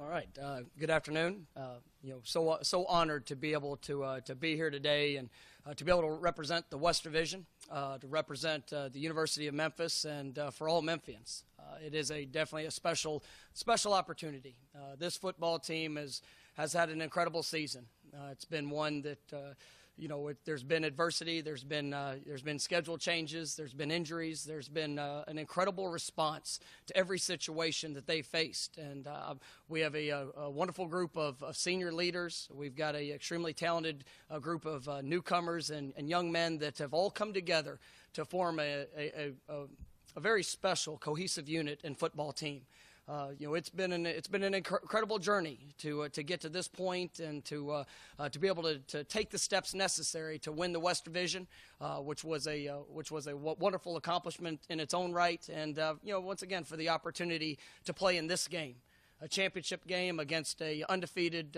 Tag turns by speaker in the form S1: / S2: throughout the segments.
S1: All right. Good afternoon. So honored to be able to be here today and to be able to represent the West Division, to represent the University of Memphis, and for all Memphians. It is definitely a special opportunity. This football team has had an incredible season. It's been one that there's been adversity, there's been schedule changes, there's been injuries, there's been an incredible response to every situation that they faced. And we have a wonderful group of senior leaders. We've got an extremely talented group of newcomers and young men that have all come together to form a very special, cohesive unit and football team. It's been an incredible journey to get to this point and to be able to take the steps necessary to win the West Division, which was a wonderful accomplishment in its own right, and once again for the opportunity to play in this game, a championship game against a undefeated,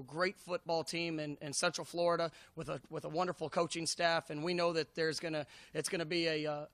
S1: great football team in Central Florida with a wonderful coaching staff, and we know that it's gonna be a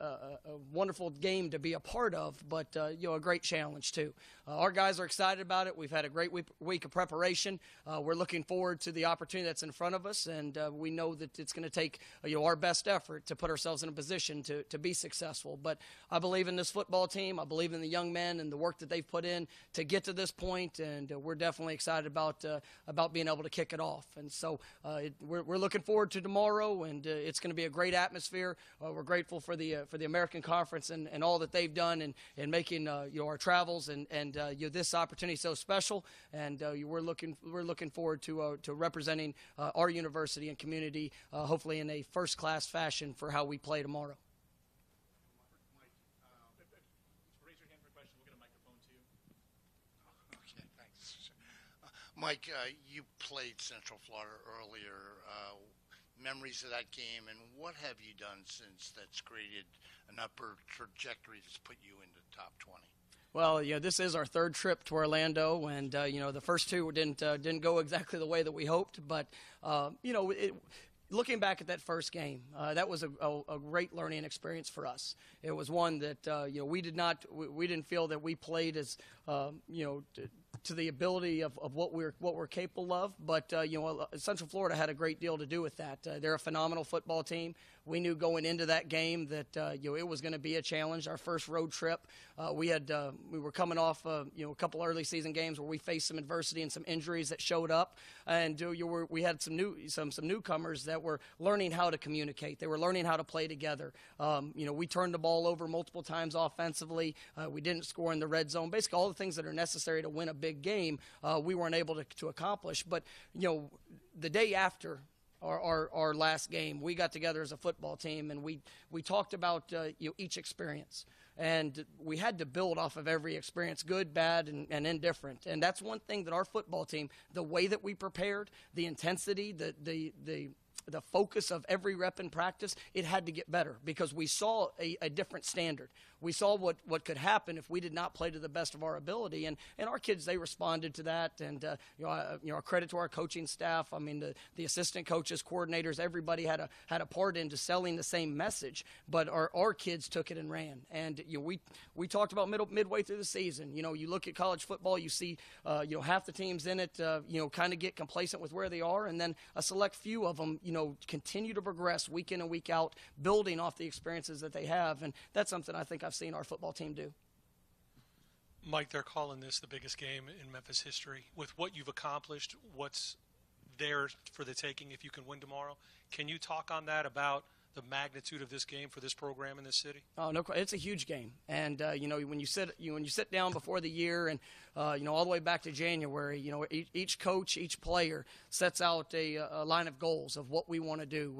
S1: wonderful game to be a part of, but a great challenge too. Our guys are excited about it. We've had a great week of preparation. We're looking forward to the opportunity that's in front of us, and we know that it's going to take our best effort to put ourselves in a position to be successful. But I believe in this football team. I believe in the young men and the work that they've put in to get to this point, and we're definitely excited about being able to kick it off. And so we're looking forward to tomorrow, and it's going to be a great atmosphere. We're grateful for the American Conference and all that they've done in making our travels and this opportunity so special. And we're looking forward to representing our university and community, hopefully in a first-class fashion for how we play tomorrow.
S2: Mike, you played Central Florida earlier. Memories of that game, and what have you done since that's created an upward trajectory that's put you into the top 20?
S1: Well, this is our third trip to Orlando, and the first two didn't go exactly the way that we hoped, but looking back at that first game, that was a great learning experience for us. It was one that we didn't feel that we played as to the ability of what we're capable of, but Central Florida had a great deal to do with that. They're a phenomenal football team. We knew going into that game that it was going to be a challenge. Our first road trip, we were coming off a couple early season games where we faced some adversity and some injuries that showed up, and we had some newcomers that were learning how to communicate. They were learning how to play together. We turned the ball over multiple times offensively. We didn't score in the red zone. Basically, all the things that are necessary to win a big game, we weren't able to accomplish. But the day after our last game, we got together as a football team, and we talked about each experience, and we had to build off of every experience, good, bad, and indifferent. And that's one thing that our football team, the way that we prepared, the intensity, the focus of every rep in practice, it had to get better because we saw a different standard. We saw what could happen if we did not play to the best of our ability, and our kids, they responded to that. And credit to our coaching staff. I mean, the assistant coaches, coordinators, everybody had a part into selling the same message. But our kids took it and ran. And we talked about midway through the season. You look at college football, you see half the teams in it kind of get complacent with where they are, and then a select few of them continue to progress week in and week out, building off the experiences that they have. And that's something I think I've seen our football team do.
S3: Mike, they're calling this the biggest game in Memphis history. With what you've accomplished, what's there for the taking if you can win tomorrow? Can you talk on that about the magnitude of this game for this program in this city?
S1: Oh, no, it's a huge game. And when you sit down before the year and all the way back to January, each coach, each player sets out a line of goals of what we want to do.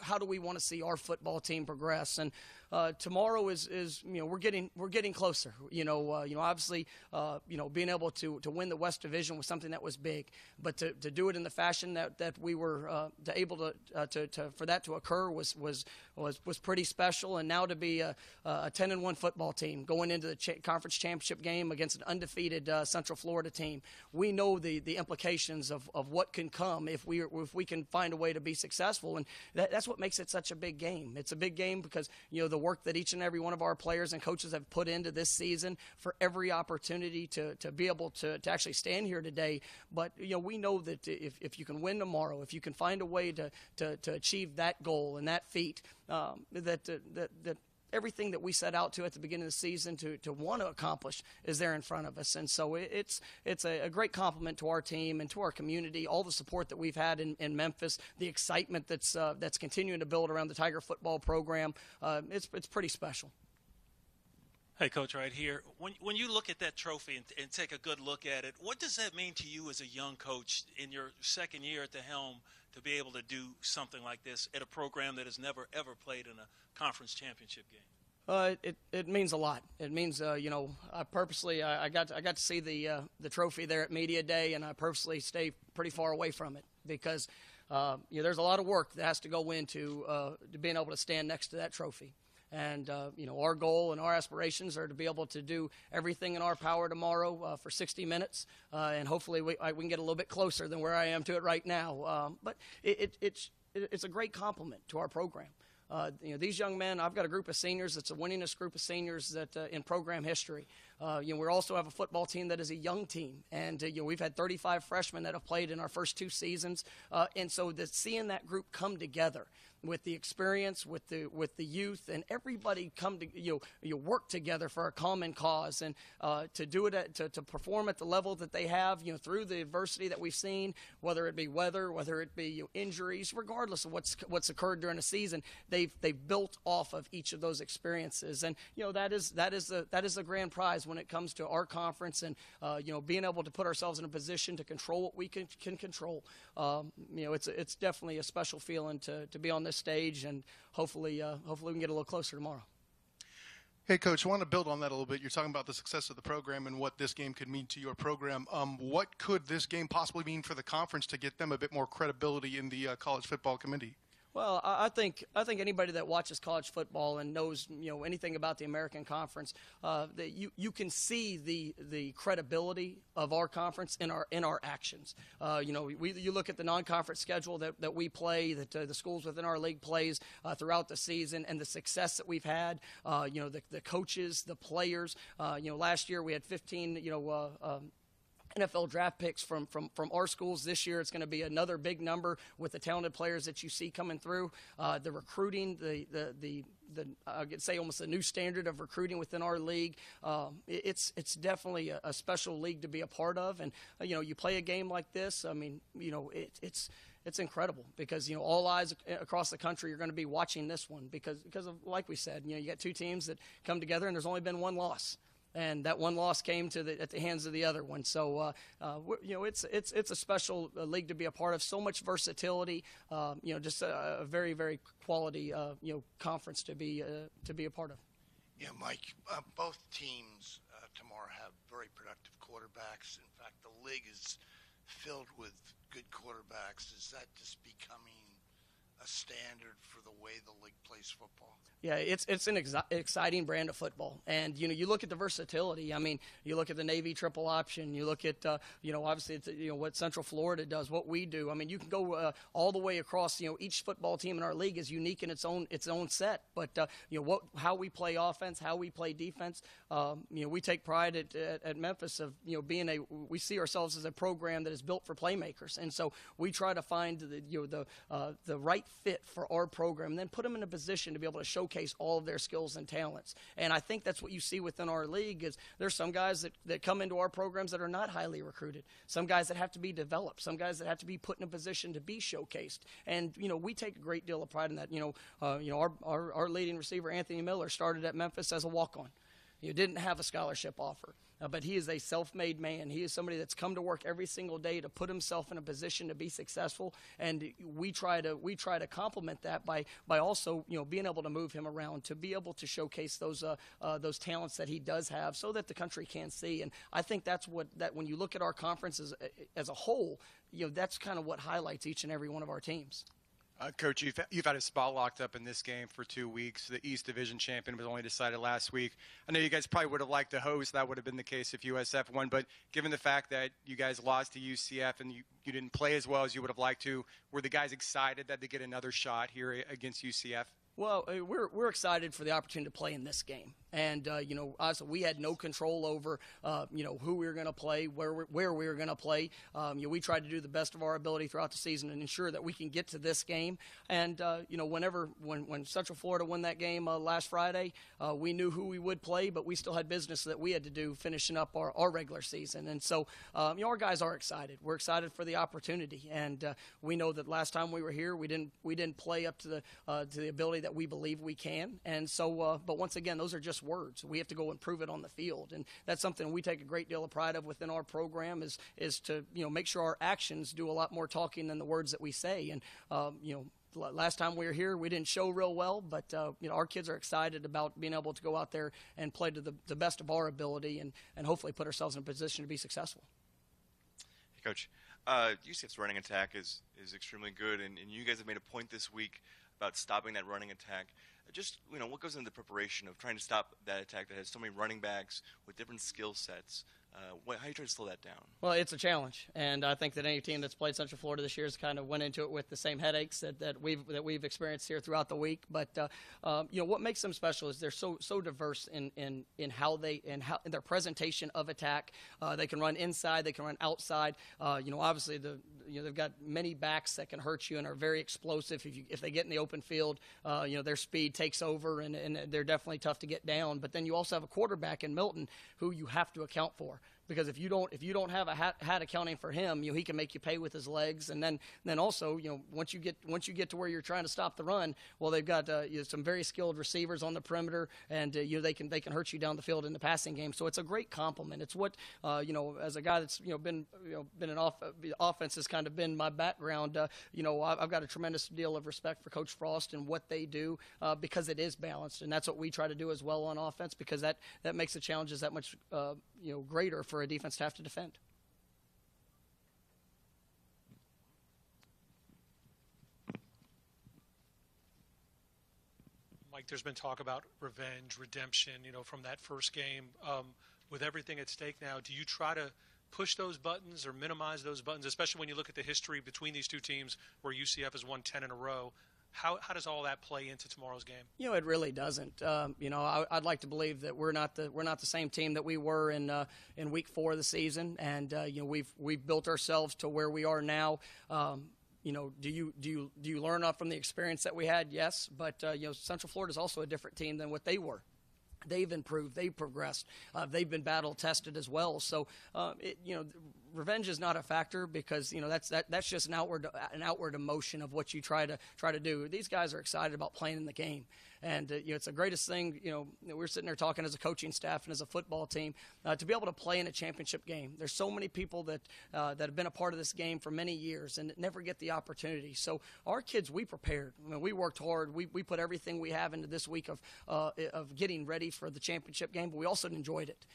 S1: How do we want to see our football team progress? And tomorrow is we're getting closer. Obviously, being able to win the West Division was something that was big, but to do it in the fashion that we were able to for that to occur was pretty special. And now to be a 10-1 football team going into the conference championship game against an undefeated Central Florida team, we know the implications of what can come if we can find a way to be successful. And that's what makes it such a big game. It's a big game because the the work that each and every one of our players and coaches have put into this season, for every opportunity to be able to actually stand here today. But, we know that if you can win tomorrow, if you can find a way to achieve that goal and that feat, that everything that we set out to at the beginning of the season to want to accomplish is there in front of us. And so it's a great compliment to our team and to our community, all the support that we've had in Memphis, the excitement that's continuing to build around the Tiger football program. It's pretty special.
S4: Hey, Coach, right here. When you look at that trophy and take a good look at it, what does that mean to you as a young coach in your second year at the helm to be able to do something like this at a program that has never, ever played in a conference championship game?
S1: It means a lot. It means, I purposely I got to see the trophy there at Media Day, and I purposely stay pretty far away from it because there's a lot of work that has to go into to being able to stand next to that trophy. And, our goal and our aspirations are to be able to do everything in our power tomorrow for 60 minutes. And hopefully we can get a little bit closer than where I am to it right now. But it's a great compliment to our program. These young men, I've got a group of seniors that's the winningest group of seniors that in program history. We also have a football team that is a young team. And, we've had 35 freshmen that have played in our first 2 seasons. And so seeing that group come together with the experience, with the youth, and everybody come to you work together for a common cause, and to do it to perform at the level that they have, through the adversity that we've seen, whether it be weather, whether it be injuries, regardless of what's occurred during the season, they've built off of each of those experiences, and that is the grand prize when it comes to our conference, and being able to put ourselves in a position to control what we can control. It's definitely a special feeling to be on this stage, and hopefully we can get a little closer tomorrow.
S5: Hey, Coach, I want to build on that a little bit. You're talking about the success of the program and what this game could mean to your program. What could this game possibly mean for the conference to get them a bit more credibility in the college football committee?
S1: Well, I think anybody that watches college football and knows anything about the American Conference, that you can see the credibility of our conference in our actions. You look at the non-conference schedule that we play, that the schools within our league plays throughout the season, and the success that we've had. The coaches, the players. Last year we had 15. NFL draft picks from our schools. This year it's going to be another big number with the talented players that you see coming through. The recruiting, the I could say almost a new standard of recruiting within our league. It's definitely a special league to be a part of. And you play a game like this. I mean, it's incredible because all eyes across the country are going to be watching this one because of, like we said, you got 2 teams that come together and there's only been 1 loss. And that 1 loss came at the hands of the other one. So, it's a special league to be a part of. So much versatility. Just a very, very quality conference to be a part of.
S2: Yeah, Mike. Both teams tomorrow have very productive quarterbacks. In fact, the league is filled with good quarterbacks. Is that just becoming a standard for the way the league plays football?
S1: Yeah, it's an exciting brand of football, and you look at the versatility. I mean, you look at the Navy triple option. You look at obviously it's, what Central Florida does, what we do. I mean, you can go all the way across. Each football team in our league is unique in its own set. But how we play offense, how we play defense. We take pride at Memphis of being we see ourselves as a program that is built for playmakers, and so we try to find the right fit for our program, and then put them in a position to be able to showcase all of their skills and talents. And I think that's what you see within our league is there's some guys that come into our programs that are not highly recruited, some guys that have to be developed, some guys that have to be put in a position to be showcased. And we take a great deal of pride in that. Our leading receiver Anthony Miller started at Memphis as a walk-on. Didn't have a scholarship offer, but he is a self-made man. He is somebody that's come to work every single day to put himself in a position to be successful, and we try to complement that by also being able to move him around to be able to showcase those talents that he does have, so that the country can see. And I think that when you look at our conference as a whole, that's kind of what highlights each and every one of our teams.
S6: Coach, you've had a spot locked up in this game for 2 weeks. The East Division champion was only decided last week. I know you guys probably would have liked to host. That would have been the case if USF won. But given the fact that you guys lost to UCF and you didn't play as well as you would have liked to, were the guys excited that they get another shot here against UCF?
S1: Well, we're excited for the opportunity to play in this game. And, honestly, we had no control over, who we were going to play, where we were going to play. We tried to do the best of our ability throughout the season and ensure that we can get to this game. And, when Central Florida won that game last Friday, we knew who we would play, but we still had business that we had to do finishing up our regular season. And so, our guys are excited. We're excited for the opportunity. And we know that last time we were here, we didn't play up to the ability that we believe we can. And so, but once again, those are just words. We have to go and prove it on the field, and that's something we take a great deal of pride of within our program is to make sure our actions do a lot more talking than the words that we say. And last time we were here, we didn't show real well, but our kids are excited about being able to go out there and play to the best of our ability and hopefully put ourselves in a position to be successful.
S7: Hey, Coach, UCF's running attack is extremely good, and you guys have made a point this week about stopping that running attack. Just, what goes into the preparation of trying to stop that attack that has so many running backs with different skill sets? How are you trying to slow that down?
S1: Well, it's a challenge, and I think that any team that's played Central Florida this year has kind of went into it with the same headaches that we've experienced here throughout the week. But what makes them special is they're so diverse in how in their presentation of attack. They can run inside, they can run outside. Obviously they've got many backs that can hurt you and are very explosive. If they get in the open field, their speed takes over and they're definitely tough to get down. But then you also have a quarterback in Milton who you have to account for. Because if you don't have a hat accounting for him, he can make you pay with his legs, and then also once you get to where you're trying to stop the run, well, they've got some very skilled receivers on the perimeter, and they can hurt you down the field in the passing game. So it's a great compliment. It's what as a guy that's been in offense has kind of been my background. I've got a tremendous deal of respect for Coach Frost and what they do because it is balanced, and that's what we try to do as well on offense because that makes the challenges that much greater for a defense to have to defend.
S3: Mike, there's been talk about revenge, redemption, from that first game. With everything at stake now, do you try to push those buttons or minimize those buttons, especially when you look at the history between these two teams where UCF has won 10 in a row? How does all that play into tomorrow's game?
S1: It really doesn't. I'd like to believe that we're not the same team that we were in week 4 of the season, and we've built ourselves to where we are now. Do you learn from the experience that we had? Yes, but Central Florida is also a different team than what they were. They've improved. They've progressed. They've been battle tested as well. So, revenge is not a factor because that's just an outward emotion of what you try to do. These guys are excited about playing in the game, and it's the greatest thing. We're sitting there talking as a coaching staff and as a football team to be able to play in a championship game. There's so many people that have been a part of this game for many years and never get the opportunity. So our kids, we prepared. We worked hard. We put everything we have into this week of getting ready for the championship game, but we also enjoyed it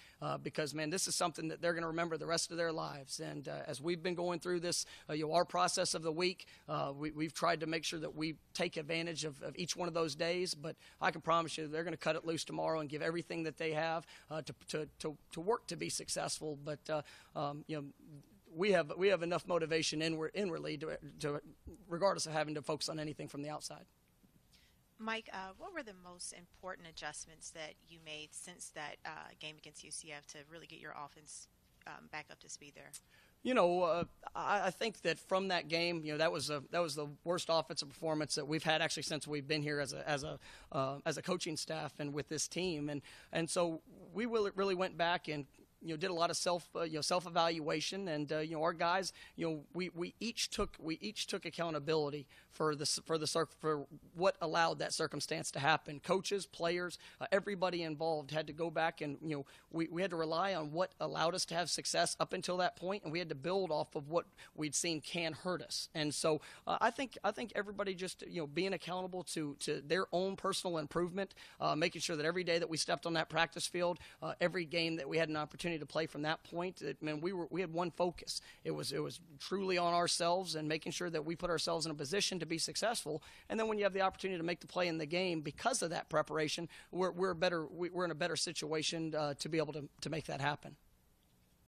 S1: because this is something that they're going to remember the rest of their lives. And as we've been going through this, our process of the week, we've tried to make sure that we take advantage of each one of those days. But I can promise you they're going to cut it loose tomorrow and give everything that they have to work to be successful. But we have enough motivation inwardly to regardless of having to focus on anything from the outside.
S8: Mike, what were the most important adjustments that you made since that game against UCF to really get your offense back up to speed there?
S1: I think that from that game, that was the worst offensive performance that we've had actually since we've been here as a coaching staff and with this team, and so we really went back and did a lot of self-evaluation, and our guys, we each took accountability for what allowed that circumstance to happen. Coaches, players, everybody involved had to go back and we had to rely on what allowed us to have success up until that point, and we had to build off of what we'd seen can hurt us. And so I think everybody just being accountable to their own personal improvement, making sure that every day that we stepped on that practice field, every game that we had an opportunity to play from that point, we had one focus. It was truly on ourselves and making sure that we put ourselves in a position to be successful. And then when you have the opportunity to make the play in the game because of that preparation, we're in a better situation to be able to make that happen.